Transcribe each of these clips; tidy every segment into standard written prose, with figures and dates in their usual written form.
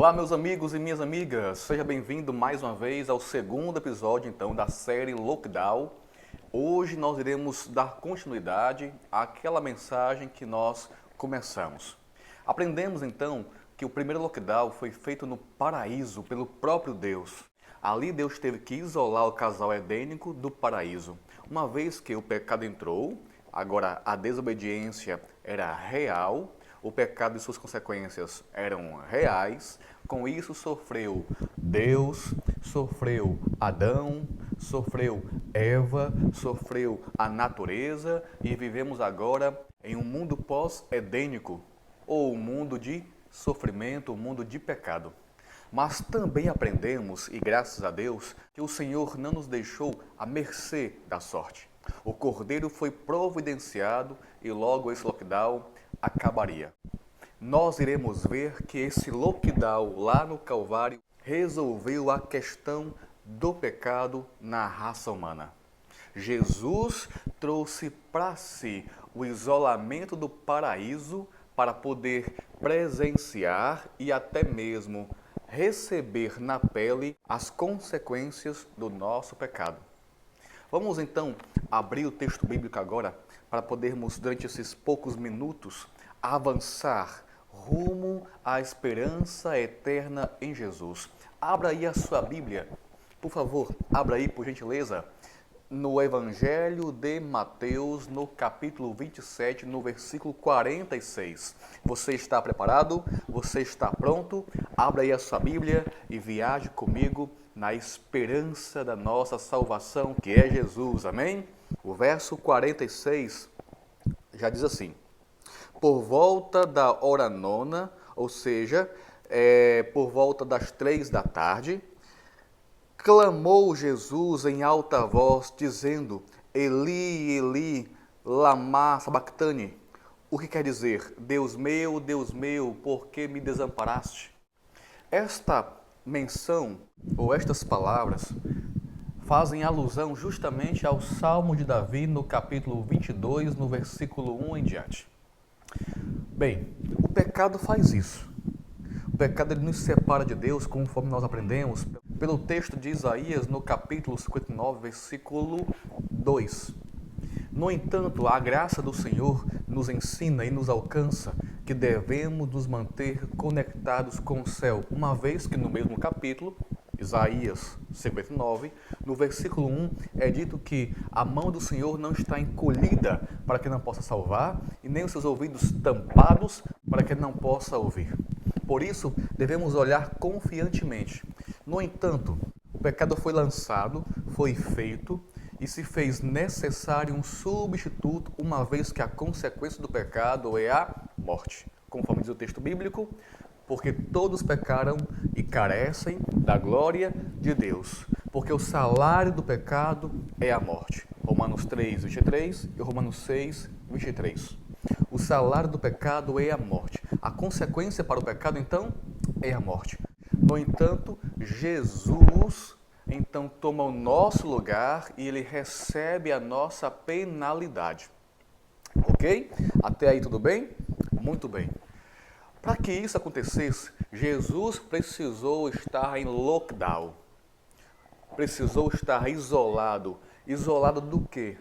Olá, meus amigos e minhas amigas, seja bem-vindo mais uma vez ao segundo episódio então da série Lockdown. Hoje nós iremos dar continuidade àquela mensagem que nós começamos. Aprendemos então que o primeiro lockdown foi feito no paraíso pelo próprio Deus. Ali Deus teve que isolar o casal edênico do paraíso. Uma vez que o pecado entrou, agora a desobediência era real, o pecado e suas consequências eram reais. Com isso sofreu Deus, sofreu Adão, sofreu Eva, sofreu a natureza e vivemos agora em um mundo pós-edênico, ou um mundo de sofrimento, um mundo de pecado. Mas também aprendemos, e graças a Deus, que o Senhor não nos deixou à mercê da sorte. O Cordeiro foi providenciado e logo esse lockdown acabaria. Nós iremos ver que esse lockdown lá no Calvário resolveu a questão do pecado na raça humana. Jesus trouxe para si o isolamento do paraíso para poder presenciar e até mesmo receber na pele as consequências do nosso pecado. Vamos então abrir o texto bíblico agora para podermos, durante esses poucos minutos, avançar rumo à esperança eterna em Jesus. Abra aí a sua Bíblia, por favor, abra aí por gentileza, no Evangelho de Mateus, no capítulo 27, no versículo 46. Você está preparado? Você está pronto? Abra aí a sua Bíblia e viaje comigo na esperança da nossa salvação, que é Jesus. Amém? O verso 46 já diz assim: por volta da hora nona, ou seja, por volta das 3 da tarde, clamou Jesus em alta voz, dizendo: Eli, Eli, lama sabactani. O que quer dizer? Deus meu, por que me desamparaste? Esta menção, ou estas palavras, fazem alusão justamente ao Salmo de Davi, no capítulo 22, no versículo 1 em diante. Bem, o pecado faz isso. O pecado ele nos separa de Deus, conforme nós aprendemos pelo texto de Isaías, no capítulo 59, versículo 2. No entanto, a graça do Senhor nos ensina e nos alcança que devemos nos manter conectados com o céu, uma vez que no mesmo capítulo, Isaías 59, no versículo 1, é dito que a mão do Senhor não está encolhida para que não possa salvar, e nem os seus ouvidos tampados para que não possa ouvir. Por isso, devemos olhar confiantemente. No entanto, o pecado foi lançado, foi feito, e se fez necessário um substituto, uma vez que a consequência do pecado é a morte. Conforme diz o texto bíblico, porque todos pecaram e carecem da glória de Deus. Porque o salário do pecado é a morte. Romanos 3, 23 e Romanos 6, 23. O salário do pecado é a morte. A consequência para o pecado, então, é a morte. No entanto, Jesus, então, toma o nosso lugar e ele recebe a nossa penalidade. Ok? Até aí tudo bem? Muito bem. Para que isso acontecesse, Jesus precisou estar em lockdown. Precisou estar isolado. Isolado do quê?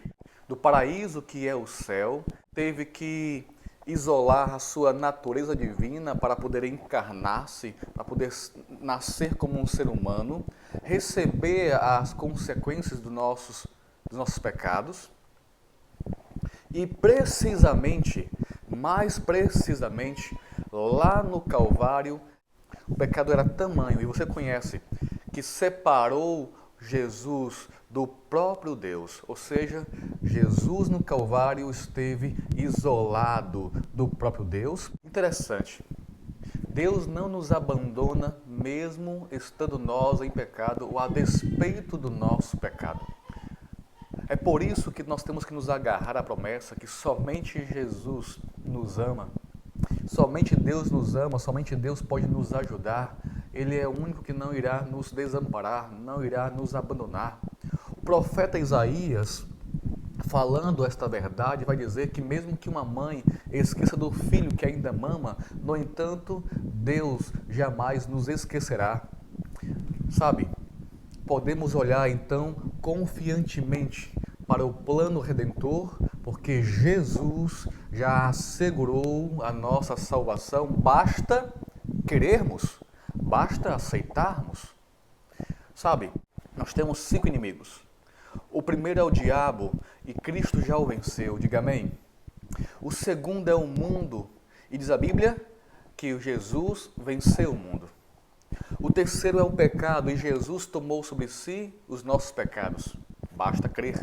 Do paraíso que é o céu. Teve que isolar a sua natureza divina para poder encarnar-se, para poder nascer como um ser humano, receber as consequências dos nossos pecados. E precisamente, mais precisamente, lá no Calvário, o pecado era tamanho, e você conhece, que separou Jesus do próprio Deus. Ou seja, Jesus no Calvário esteve isolado do próprio Deus. Interessante, Deus não nos abandona mesmo estando nós em pecado ou a despeito do nosso pecado. É por isso que nós temos que nos agarrar à promessa que somente Jesus nos ama. Somente Deus nos ama, somente Deus pode nos ajudar. Ele é o único que não irá nos desamparar, não irá nos abandonar. O profeta Isaías falando esta verdade, vai dizer que mesmo que uma mãe esqueça do filho que ainda mama, no entanto, Deus jamais nos esquecerá. Sabe, podemos olhar então confiantemente para o plano redentor, porque Jesus já assegurou a nossa salvação, basta querermos, basta aceitarmos. Sabe, nós temos 5 inimigos. O primeiro é o diabo e Cristo já o venceu, diga amém. O segundo é o mundo e diz a Bíblia que Jesus venceu o mundo. O terceiro é o pecado e Jesus tomou sobre si os nossos pecados, basta crer.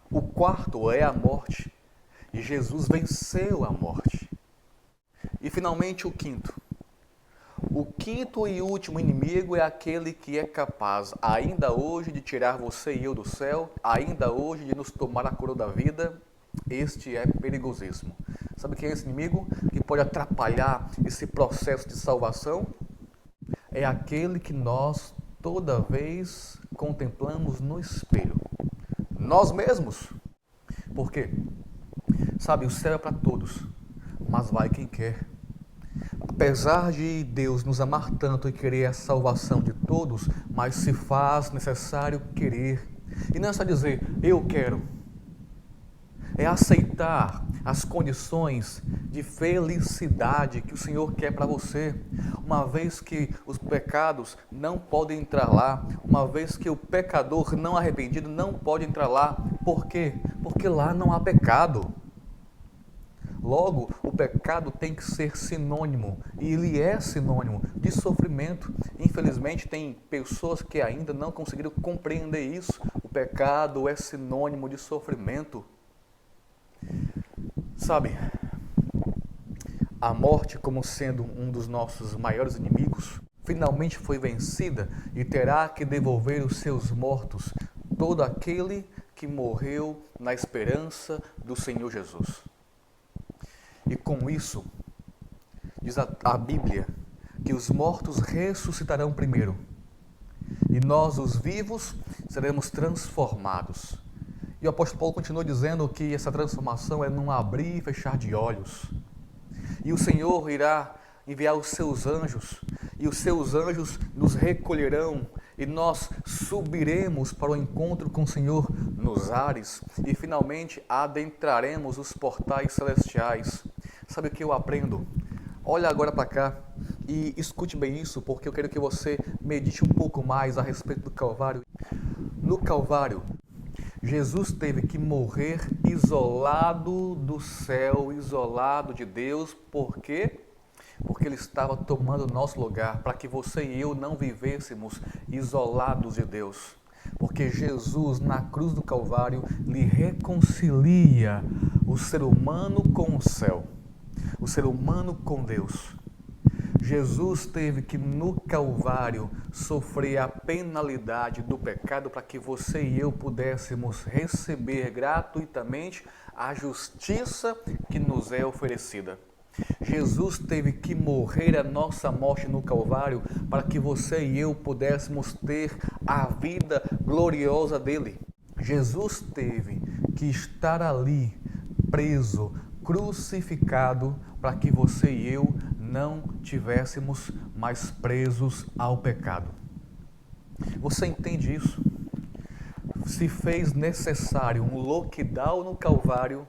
O quarto é a morte e Jesus venceu a morte. E finalmente o quinto. O quinto e último inimigo é aquele que é capaz, ainda hoje, de tirar você e eu do céu, ainda hoje, de nos tomar a coroa da vida. Este é perigosíssimo. Sabe quem é esse inimigo que pode atrapalhar esse processo de salvação? É aquele que nós toda vez contemplamos no espelho. Nós mesmos. Por quê? Sabe, o céu é para todos, mas vai quem quer. Apesar de Deus nos amar tanto e querer a salvação de todos, mas se faz necessário querer. E não é só dizer, eu quero. É aceitar as condições de felicidade que o Senhor quer para você. Uma vez que os pecados não podem entrar lá, uma vez que o pecador não arrependido não pode entrar lá. Por quê? Porque lá não há pecado. Logo, o pecado tem que ser sinônimo, e ele é sinônimo de sofrimento. Infelizmente, tem pessoas que ainda não conseguiram compreender isso. O pecado é sinônimo de sofrimento. Sabe, a morte, como sendo um dos nossos maiores inimigos, finalmente foi vencida e terá que devolver os seus mortos, todo aquele que morreu na esperança do Senhor Jesus. E com isso, diz a Bíblia, que os mortos ressuscitarão primeiro, e nós, os vivos, seremos transformados. E o apóstolo Paulo continua dizendo que essa transformação é num abrir e fechar de olhos. E o Senhor irá enviar os seus anjos, e os seus anjos nos recolherão, e nós subiremos para o encontro com o Senhor nos ares, e finalmente adentraremos os portais celestiais. Sabe o que eu aprendo? Olha agora para cá e escute bem isso, porque eu quero que você medite um pouco mais a respeito do Calvário. No Calvário, Jesus teve que morrer isolado do céu, isolado de Deus. Por quê? Porque Ele estava tomando o nosso lugar, para que você e eu não vivêssemos isolados de Deus. Porque Jesus, na cruz do Calvário, lhe reconcilia o ser humano com o céu, o ser humano com Deus. Jesus teve que no Calvário sofrer a penalidade do pecado para que você e eu pudéssemos receber gratuitamente a justiça que nos é oferecida. Jesus teve que morrer a nossa morte no Calvário para que você e eu pudéssemos ter a vida gloriosa dele. Jesus teve que estar ali preso, crucificado, para que você e eu não tivéssemos mais presos ao pecado. Você entende isso? Se fez necessário um lockdown no Calvário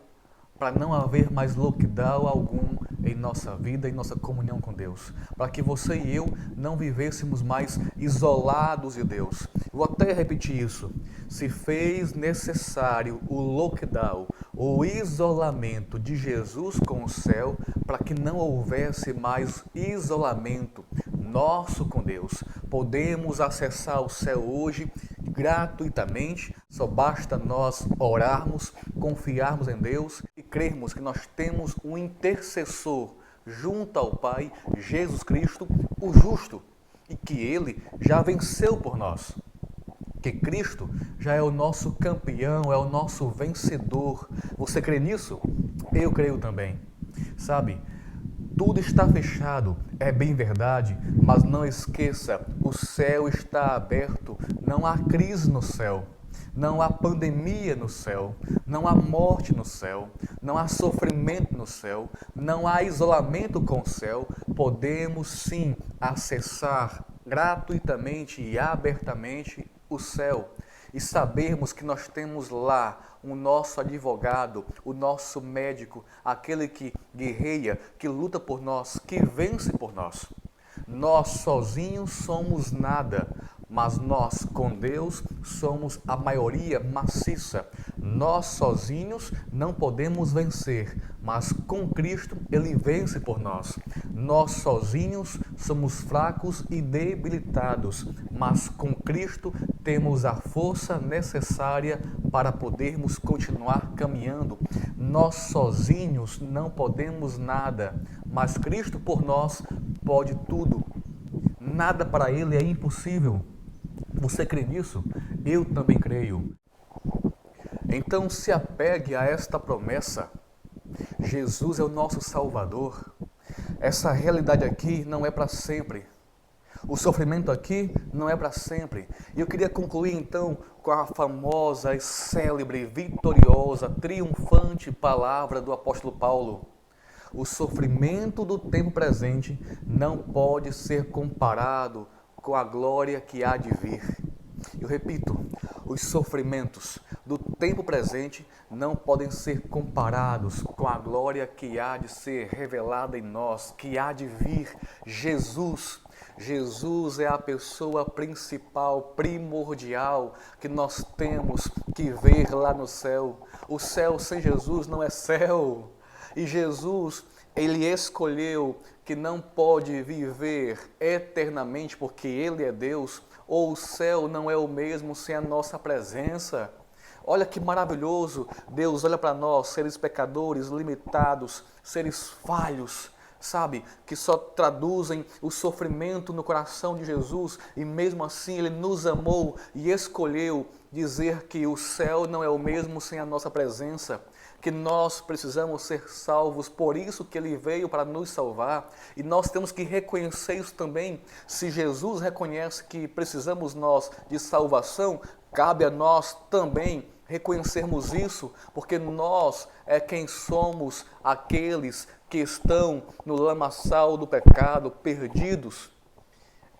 para não haver mais lockdown algum em nossa vida, em nossa comunhão com Deus. Para que você e eu não vivêssemos mais isolados de Deus. Vou até repetir isso. Se fez necessário o lockdown, o isolamento de Jesus com o céu, para que não houvesse mais isolamento nosso com Deus. Podemos acessar o céu hoje gratuitamente, só basta nós orarmos, confiarmos em Deus e crermos que nós temos um intercessor junto ao Pai, Jesus Cristo, o justo, e que Ele já venceu por nós. Que Cristo já é o nosso campeão, é o nosso vencedor. Você crê nisso? Eu creio também. Sabe, tudo está fechado, é bem verdade, mas não esqueça, o céu está aberto, não há crise no céu. Não há pandemia no céu, não há morte no céu, não há sofrimento no céu, não há isolamento com o céu. Podemos sim acessar gratuitamente e abertamente o céu e sabermos que nós temos lá o nosso advogado, o nosso médico, aquele que guerreia, que luta por nós, que vence por nós. Nós sozinhos somos nada, mas nós com Deus somos a maioria maciça. Nós sozinhos não podemos vencer, mas com Cristo Ele vence por nós. Nós sozinhos somos fracos e debilitados, mas com Cristo temos a força necessária para podermos continuar caminhando. Nós sozinhos não podemos nada, mas Cristo por nós pode tudo. Nada para Ele é impossível. Você crê nisso? Eu também creio. Então se apegue a esta promessa. Jesus é o nosso Salvador. Essa realidade aqui não é para sempre. O sofrimento aqui não é para sempre. E eu queria concluir então com a famosa e célebre, vitoriosa, triunfante palavra do apóstolo Paulo. O sofrimento do tempo presente não pode ser comparado com a glória que há de vir. Eu repito, os sofrimentos do tempo presente não podem ser comparados com a glória que há de ser revelada em nós, que há de vir. Jesus é a pessoa principal, primordial que nós temos que ver lá no céu. O céu sem Jesus não é céu. E Jesus, Ele escolheu que não pode viver eternamente porque Ele é Deus, ou o céu não é o mesmo sem a nossa presença. Olha que maravilhoso, Deus olha para nós, seres pecadores, limitados, seres falhos, sabe, que só traduzem o sofrimento no coração de Jesus, e mesmo assim Ele nos amou e escolheu dizer que o céu não é o mesmo sem a nossa presença, que nós precisamos ser salvos, por isso que Ele veio para nos salvar, e nós temos que reconhecer isso também. Se Jesus reconhece que precisamos nós de salvação, cabe a nós também reconhecermos isso, porque nós é quem somos aqueles que estão no lamaçal do pecado, perdidos.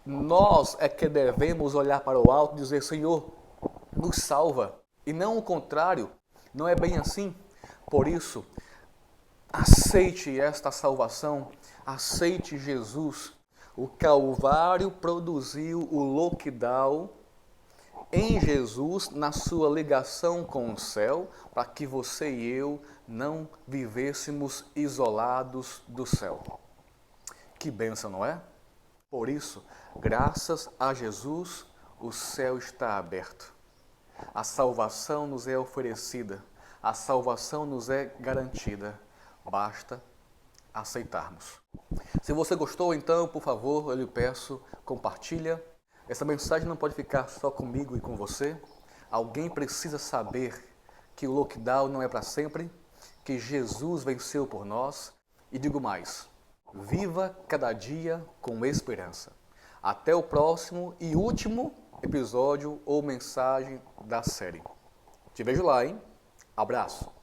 Nós é que devemos olhar para o alto e dizer: Senhor, nos salva, e não o contrário. Não é bem assim. Por isso, aceite esta salvação, aceite Jesus. O Calvário produziu o lockdown em Jesus, na sua ligação com o céu, para que você e eu não vivêssemos isolados do céu. Que bênção, não é? Por isso, graças a Jesus, o céu está aberto. A salvação nos é oferecida. A salvação nos é garantida, basta aceitarmos. Se você gostou, então, por favor, eu lhe peço, compartilha. Essa mensagem não pode ficar só comigo e com você. Alguém precisa saber que o lockdown não é para sempre, que Jesus venceu por nós. E digo mais, viva cada dia com esperança. Até o próximo e último episódio ou mensagem da série. Te vejo lá, hein? Abraço!